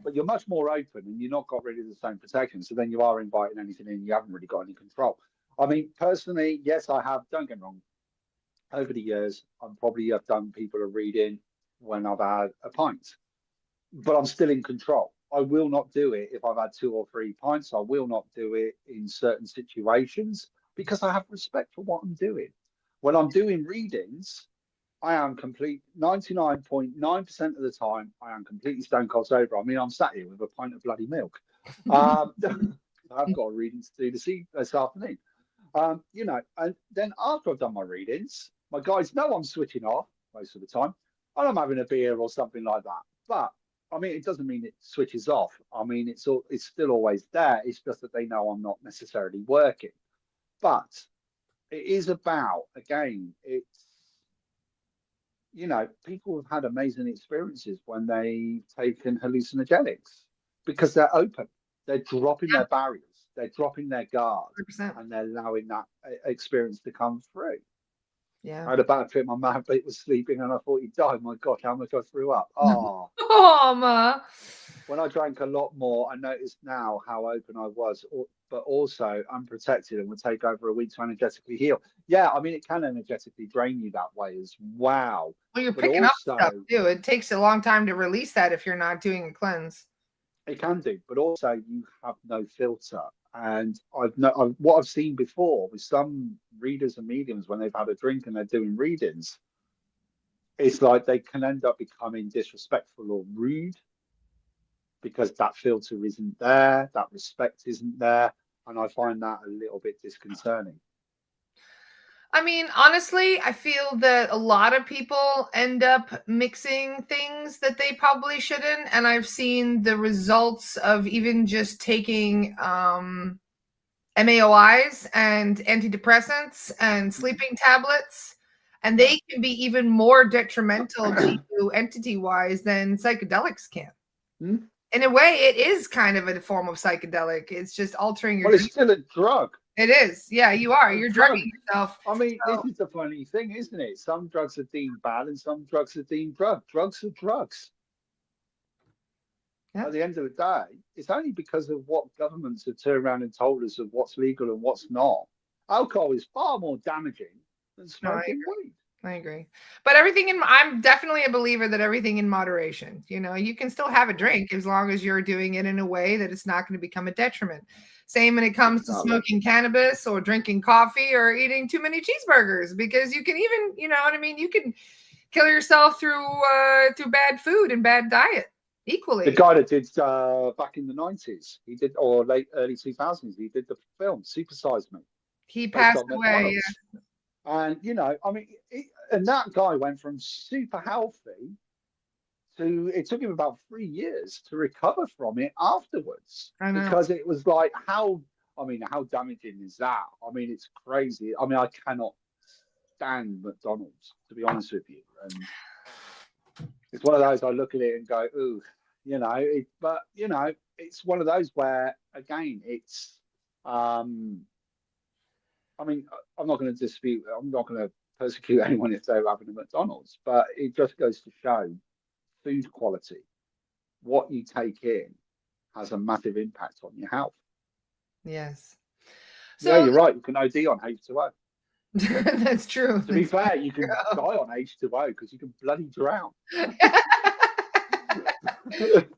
but you're much more open and you're not got rid of the same protection. So then you are inviting anything in, you haven't really got any control. I mean, personally, yes, I have, don't get me wrong. Over the years, I probably have done people a reading when I've had a pint, but I'm still in control. I will not do it if I've had 2 or 3 pints. I will not do it in certain situations because I have respect for what I'm doing. When I'm doing readings, I am 99.9% of the time, I am completely stone cold sober. I mean, I'm sat here with a pint of bloody milk. I've got a reading to do this afternoon. And then after I've done my readings, my guys know I'm switching off most of the time, and I'm having a beer or something like that. But I mean, it doesn't mean it switches off. I mean, it's still always there. It's just that they know I'm not necessarily working. But it is about, again, it's, people have had amazing experiences when they've taken hallucinogenics because they're open. They're dropping their barriers. They're dropping their guard, 100%. and they're allowing that experience to come through. Yeah. I had a bad trip. My man was sleeping, and I thought he died. My God, how much I threw up! Oh, Oh, ma. when I drank a lot more, I noticed now how open I was, but also unprotected, and would take over a week to energetically heal. Yeah, I mean, it can energetically drain you that way as well. Well, you're But picking up also, stuff too. It takes a long time to release that if you're not doing a cleanse. it can do, but also you have no filter. And what I've seen before with some readers and mediums when they've had a drink and they're doing readings, it's like they can end up becoming disrespectful or rude because that filter isn't there, that respect isn't there, and I find that a little bit disconcerting. I mean, honestly, I feel that a lot of people end up mixing things that they probably shouldn't. And I've seen the results of even just taking MAOIs and antidepressants and sleeping tablets. And they can be even more detrimental to you entity-wise than psychedelics can. Hmm? In a way, it is kind of a form of psychedelic. It's just altering your. Well, it's still a drug. It is. Yeah, you are. You're Drug. drugging yourself. I mean, this is the funny thing, isn't it? Some drugs are deemed bad and some drugs are deemed drugs. Drugs are drugs. Yeah. At the end of the day, it's only because of what governments have turned around and told us of what's legal and what's not. Alcohol is far more damaging than smoking weed. I agree. But I'm definitely a believer that everything in moderation. You can still have a drink as long as you're doing it in a way that it's not going to become a detriment. Same when it comes to smoking cannabis or drinking coffee or eating too many cheeseburgers, because you can even, you know what I mean? You can kill yourself through bad food and bad diet equally. The guy that did back in the 90s, he did, or early 2000s, he did the film Supersize Me. He passed away. Yeah. And, I mean, and that guy went from super healthy to, it took him about 3 years to recover from it afterwards. I know. Because it was like, how damaging is that? I mean, it's crazy. I mean, I cannot stand McDonald's, to be honest with you. And it's one of those, I look at it and go, ooh, it's one of those where, again, it's, I mean, I'm not going to persecute anyone if they're having a McDonald's, but it just goes to show food quality, what you take in has a massive impact on your health. Yes. So, yeah, you're right. You can OD on H2O. That's true. To be fair, you can die on H2O because you can bloody drown.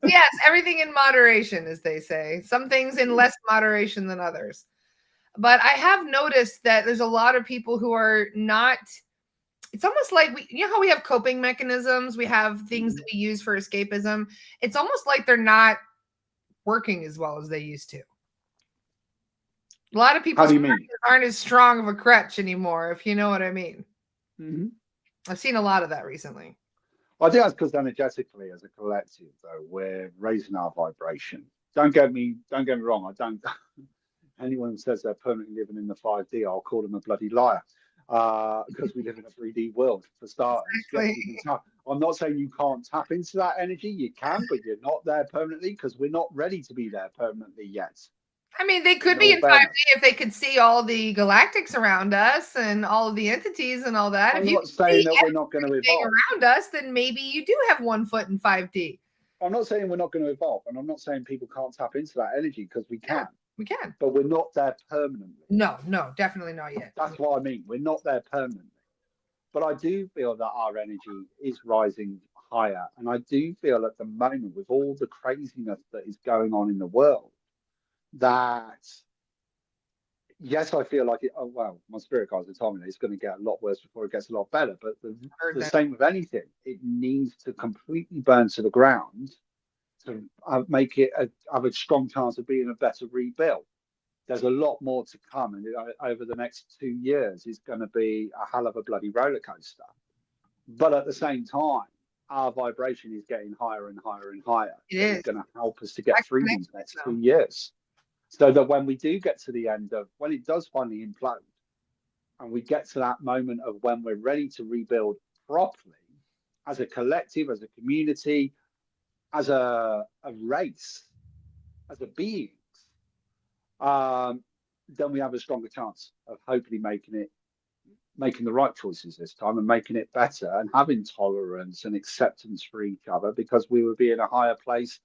Yes, everything in moderation, as they say. Some things in less moderation than others. But I have noticed that there's a lot of people who are not. It's almost like how we have coping mechanisms. We have things that we use for escapism. It's almost like they're not working as well as they used to. A lot of people aren't as strong of a crutch anymore, if you know what I mean. Mm-hmm. I've seen a lot of that recently. I think that's because energetically, as a collective, though, we're raising our vibration. Don't get me wrong. I don't. Anyone who says they're permanently living in the 5D, I'll call them a bloody liar. Because we live in a 3D world, for starters. Exactly. Yes, I'm not saying you can't tap into that energy. You can, but you're not there permanently because we're not ready to be there permanently yet. I mean, they could be in 5D if they could see all the galactics around us and all of the entities and all that. I'm if not saying that we're not going to evolve around us, then maybe you do have 1 foot in 5D. I'm not saying we're not going to evolve, and I'm not saying people can't tap into that energy because we can. We can. But we're not there permanently. No, definitely not yet. That's what I mean. We're not there permanently. But I do feel that our energy is rising higher. And I do feel at the moment, with all the craziness that is going on in the world, that yes, I feel like it. Oh well, my spirit guides are telling me it's going to get a lot worse before it gets a lot better. But Heard the that. same with anything, it needs to completely burn to the ground to make it have a strong chance of being a better rebuild. There's a lot more to come, and over the next 2 years, is going to be a hell of a bloody roller coaster. But at the same time, our vibration is getting higher and higher and higher. It That is. is going to help us to I get through connect these with next them. 2 years. So that when we do get to the end of, when it does finally implode, and we get to that moment of when we're ready to rebuild properly, as a collective, as a community, as a race, as a beings, then we have a stronger chance of hopefully making the right choices this time and making it better and having tolerance and acceptance for each other, because we would be in a higher place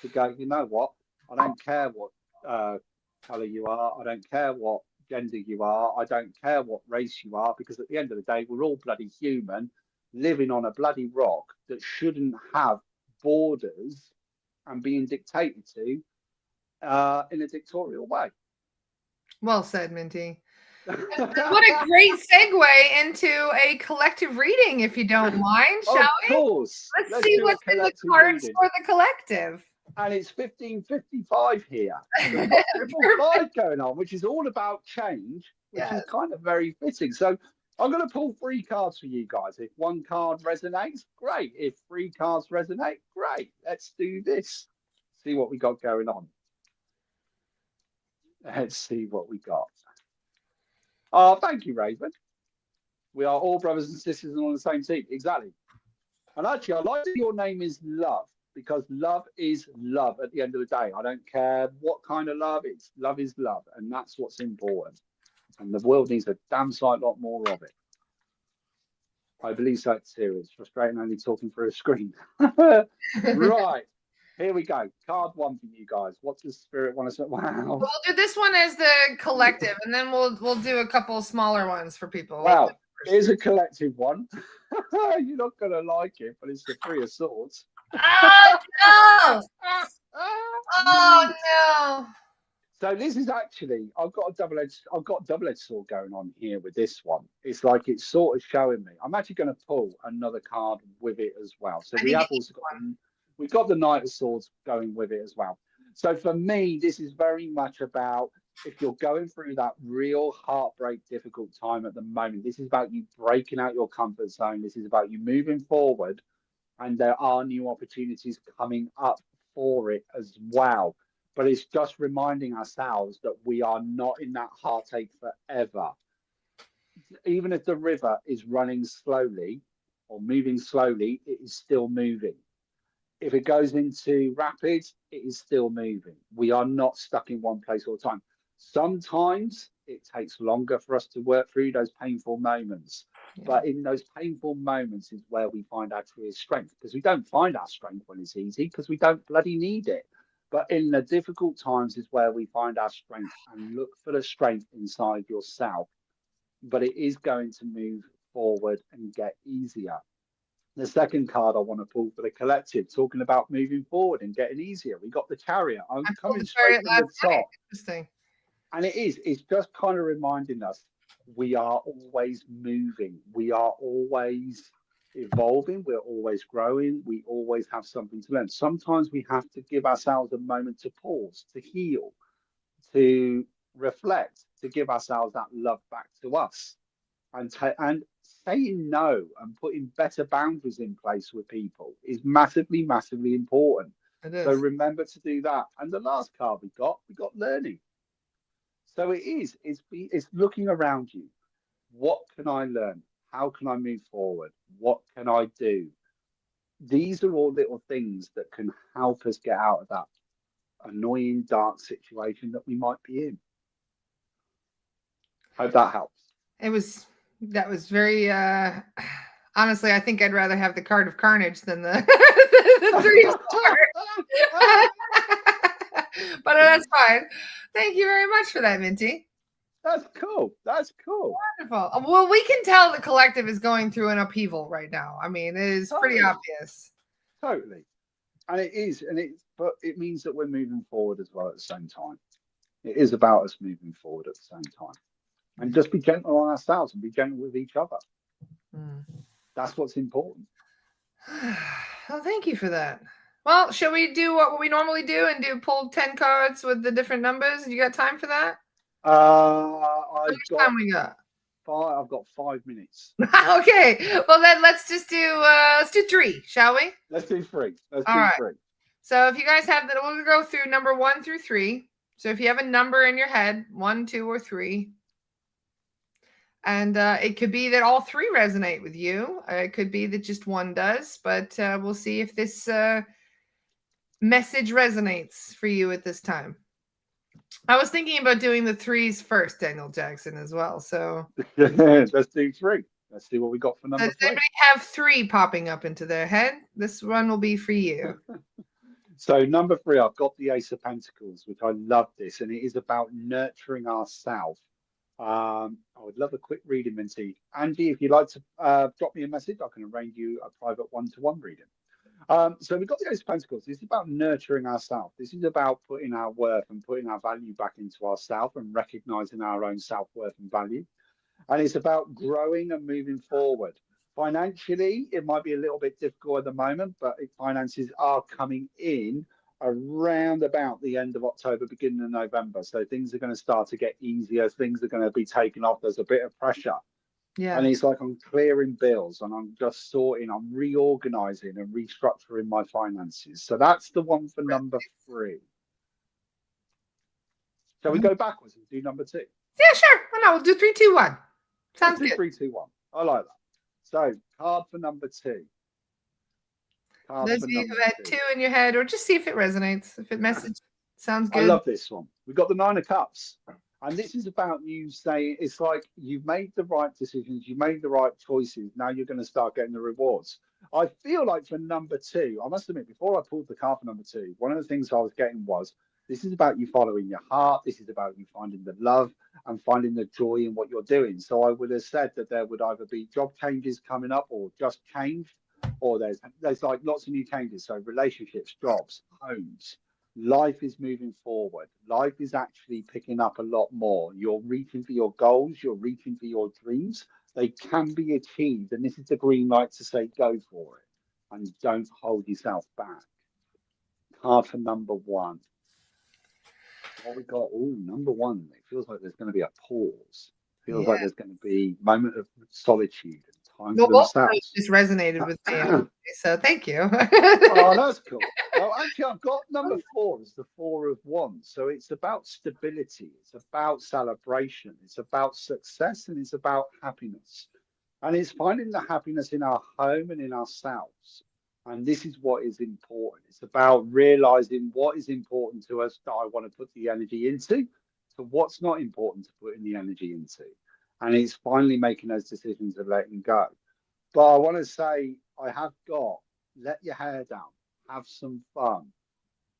to go, you know what, I don't care what color you are, I don't care what gender you are, I don't care what race you are, because at the end of the day, we're all bloody human living on a bloody rock that shouldn't have borders and being dictated to in a dictatorial way. Well said, Minty. What a great segue into a collective reading, if you don't mind, shall Of we? course. Let's see do a what's in the collective cards reading. for the collective. And it's 15:55 here. So we've got triple five going on, which is all about change, which is Yes. kind of very fitting. So I'm going to pull 3 cards for you guys. If one card resonates, great. If 3 cards resonate, great. Let's do this. See what we got going on. Let's see what we got. Oh, thank you, Raven. We are all brothers and sisters and on the same team. Exactly. And actually, I like that your name is Love, because love is love at the end of the day. I don't care what kind of love, it's love is love. And that's what's important. And the world needs a damn sight lot more of it. I believe so too. It's frustrating only talking through a screen. Right. Here we go. Card 1 for you guys. What does Spirit want to say? Wow. We'll do this one as the collective, and then we'll do a couple smaller ones for people. Wow. Here's a collective one. You're not going to like it, but it's the 3 of Swords. Oh no! Oh no! So this is actually, I've got double-edged sword going on here with this one. It's like it's sort of showing me. I'm actually going to pull another card with it as well. So we have also got the Knight of Swords going with it as well. So for me, this is very much about, if you're going through that real heartbreak, difficult time at the moment, this is about you breaking out your comfort zone. This is about you moving forward, and there are new opportunities coming up for it as well. But it's just reminding ourselves that we are not in that heartache forever. Even if the river is running slowly or moving slowly, it is still moving. If it goes into rapids, it is still moving. We are not stuck in one place all the time. Sometimes it takes longer for us to work through those painful moments. Yeah. But in those painful moments is where we find our true strength, because we don't find our strength when it's easy, because we don't bloody need it. But in the difficult times is where we find our strength, and look for the strength inside yourself. But it is going to move forward and get easier. The second card I want to pull for the collective, talking about moving forward and getting easier. We got the Chariot. I'm coming straight from the top. Interesting. And it's just kind of reminding us we are always moving. We are always evolving. We're always growing. We always have something to learn. Sometimes we have to give ourselves a moment to pause, to heal, to reflect, to give ourselves that love back to us. And saying no and putting better boundaries in place with people is massively, massively important. So remember to do that. And the last card we got learning. So it's looking around you. What can I learn? How can I move forward? What can I do? These are all little things that can help us get out of that annoying, dark situation that we might be in. Hope that helps. That was very honestly, I think I'd rather have the card of carnage than the, the 3 of Swords. But that's fine. Thank you very much for that, Minty. That's cool. That's cool. Wonderful. Well, we can tell the collective is going through an upheaval right now. I mean, it is pretty obvious. Totally. And it is, but it means that we're moving forward as well at the same time. It is about us moving forward at the same time. And just be gentle on ourselves and be gentle with each other. Mm. That's what's important. Well, thank you for that. Well, shall we do what we normally do and pull 10 cards with the different numbers? You got time for that? How much time we got? I've got 5 minutes. Okay. Well, then let's just do 3, shall we? Let's do 3. Let's All do right. 3. So if you guys have that, we'll go through number 1 through 3. So if you have a number in your head, 1, 2, or 3, and it could be that all 3 resonate with you. It could be that just 1 does, but we'll see if this message resonates for you at this time. I was thinking about doing the 3s first, Daniel Jackson, as well. So let's do 3. Let's see what we got for number 3. Does anybody have 3 popping up into their head? This one will be for you. So number 3, I've got the Ace of Pentacles, which I love this, and it is about nurturing ourselves. I would love a quick reading, Minty. Angie, if you'd like to drop me a message, I can arrange you a private one-to-one reading. So we've got the Ace of Pentacles. This is about nurturing ourselves. This is about putting our worth and putting our value back into ourselves and recognizing our own self-worth and value. And it's about growing and moving forward. Financially, it might be a little bit difficult at the moment, but finances are coming in around about the end of October, beginning of November. So things are going to start to get easier. Things are going to be taken off. There's a bit of pressure. Yeah. And it's like I'm clearing bills and I'm just sorting, I'm reorganizing and restructuring my finances. So that's the one for number 3. Shall we go backwards and do number 2? Yeah, sure. Oh, no, we'll do 3, 2, 1. Sounds good. 3, 2, 1. I like that. So card for number 2. Those of you who had 2 in your head, or just see if it resonates. If it message sounds good. I love this one. We've got the 9 of Cups. And this is about you saying, it's like you've made the right decisions, you made the right choices. Now you're going to start getting the rewards. I feel like for number 2, I must admit, before I pulled the card for number 2, one of the things I was getting was, this is about you following your heart. This is about you finding the love and finding the joy in what you're doing. So I would have said that there would either be job changes coming up or just changed, or there's like lots of new changes. So relationships, jobs, homes. Life is moving forward. Life is actually picking up a lot more. You're reaching for your goals. You're reaching for your dreams. They can be achieved. And this is the green light to say, go for it. And don't hold yourself back. Card for number 1. What we got? Oh, number 1. It feels like there's going to be a pause. Feels like there's going to be a moment of solitude and time for themselves. Just resonated with me. So thank you. Oh, that's cool. Well, actually, I've got number 4 is the 4 of Wands. So it's about stability. It's about celebration. It's about success, and it's about happiness. And it's finding the happiness in our home and in ourselves. And this is what is important. It's about realizing what is important to us that I want to put the energy into, to what's not important to put in the energy into. And it's finally making those decisions of letting go. But I want to say, I have got, let your hair down, have some fun,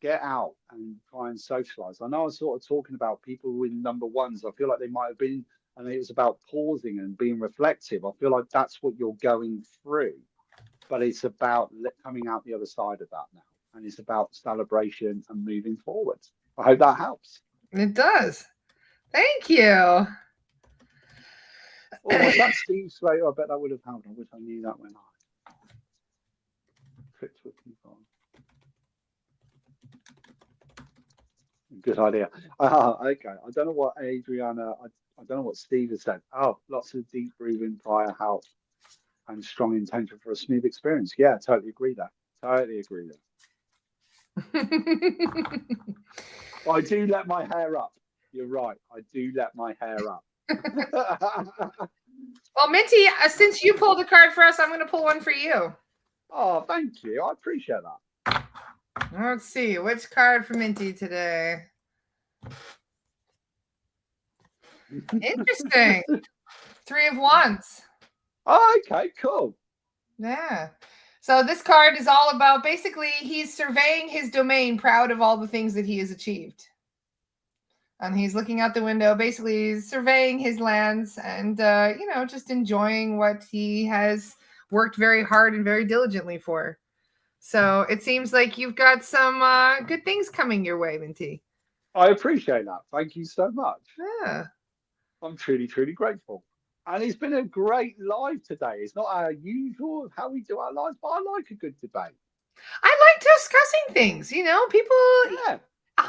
get out and try and socialize. I know I was sort of talking about people with number 1s. I feel like they might have been, and it was about pausing and being reflective. I feel like that's what you're going through. But it's about coming out the other side of that now. And it's about celebration and moving forward. I hope that helps. It does. Thank you. Oh, was that Steve Slater? I bet that would have helped. I wish I knew that when I clicked with people. Good idea. Okay. I don't know what Adriana, I don't know what Steve has said. Oh, lots of deep breathing, prior help, and strong intention for a smooth experience. Yeah, totally agree there. Totally agree there. I do let my hair up. You're right. I do let my hair up. Well, Minty, since you pulled a card for us, I'm going to pull one for you. Oh, thank you. I appreciate that. Let's see. Which card for Minty today? Interesting. 3 of Wands. Oh, okay, cool. Yeah. So this card is all about, basically, he's surveying his domain, proud of all the things that he has achieved. And he's looking out the window, basically surveying his lands and, just enjoying what he has worked very hard and very diligently for. So it seems like you've got some good things coming your way, Minty. I appreciate that. Thank you so much. Yeah. I'm truly, truly grateful. And it's been a great live today. It's not our usual of how we do our lives, but I like a good debate. I like discussing things, people Yeah, 100%.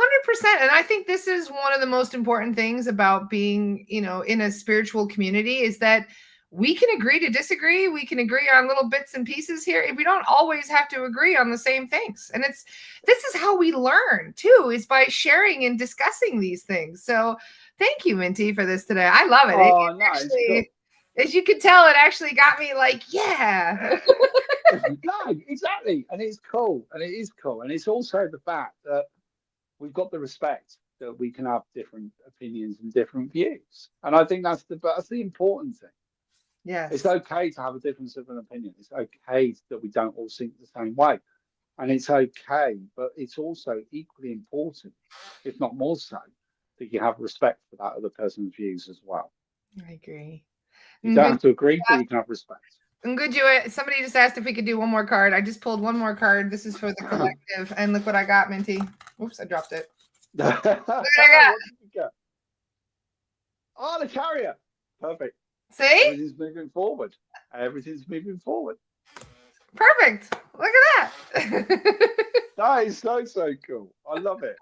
And I think this is one of the most important things about being, in a spiritual community is that we can agree to disagree. We can agree on little bits and pieces here. We don't always have to agree on the same things. And this is how we learn too, is by sharing and discussing these things. So thank you, Minty, for this today. I love it. oh, no, it's cool. As you can tell, it actually got me like, yeah. No, exactly. And it's cool. And it is cool. And it's also the fact that we've got the respect that we can have different opinions and different views. And I think that's the important thing. Yes. It's okay to have a difference of an opinion. It's okay that we don't all think the same way. And it's okay, but it's also equally important, if not more so, that you have respect for that other person's views as well. I agree. You don't have to agree, but you can have respect. Somebody just asked if we could do one more card. I just pulled one more card. This is for the collective. And look what I got, Minty. Oops, I dropped it. Look what I got. Oh, the carrier. Perfect. See? Everything's moving forward. Everything's moving forward. Perfect. Look at that. That is so cool. I love it.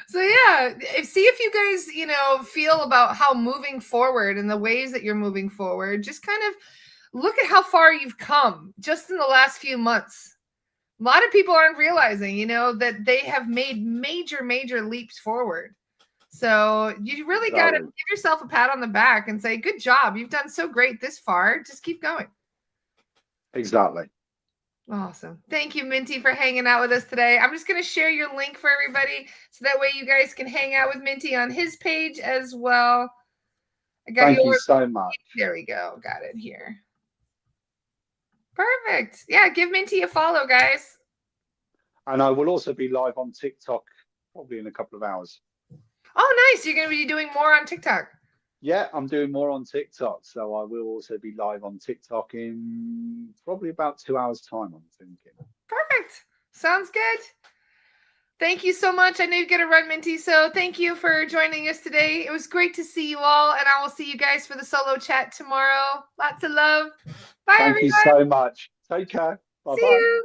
So yeah, see if you guys, feel about how moving forward and the ways that you're moving forward. Just kind of look at how far you've come just in the last few months. A lot of people aren't realizing, that they have made major leaps forward. So you really got to give yourself a pat on the back and say, good job. You've done so great this far. Just keep going. Exactly. Awesome. Thank you, Minty, for hanging out with us today. I'm just going to share your link for everybody so that way you guys can hang out with Minty on his page as well. Thank you so much. There we go. Got it here. Perfect. Yeah, give Minty a follow, guys. And I will also be live on TikTok probably in a couple of hours. Oh, nice. You're going to be doing more on TikTok. Yeah, I'm doing more on TikTok. So I will also be live on TikTok in probably about 2 hours' time, I'm thinking. Perfect. Sounds good. Thank you so much. I know you got to run, Minty. So thank you for joining us today. It was great to see you all. And I will see you guys for the solo chat tomorrow. Lots of love. Bye, everybody. Thank you so much. Take care. Bye-bye. See you.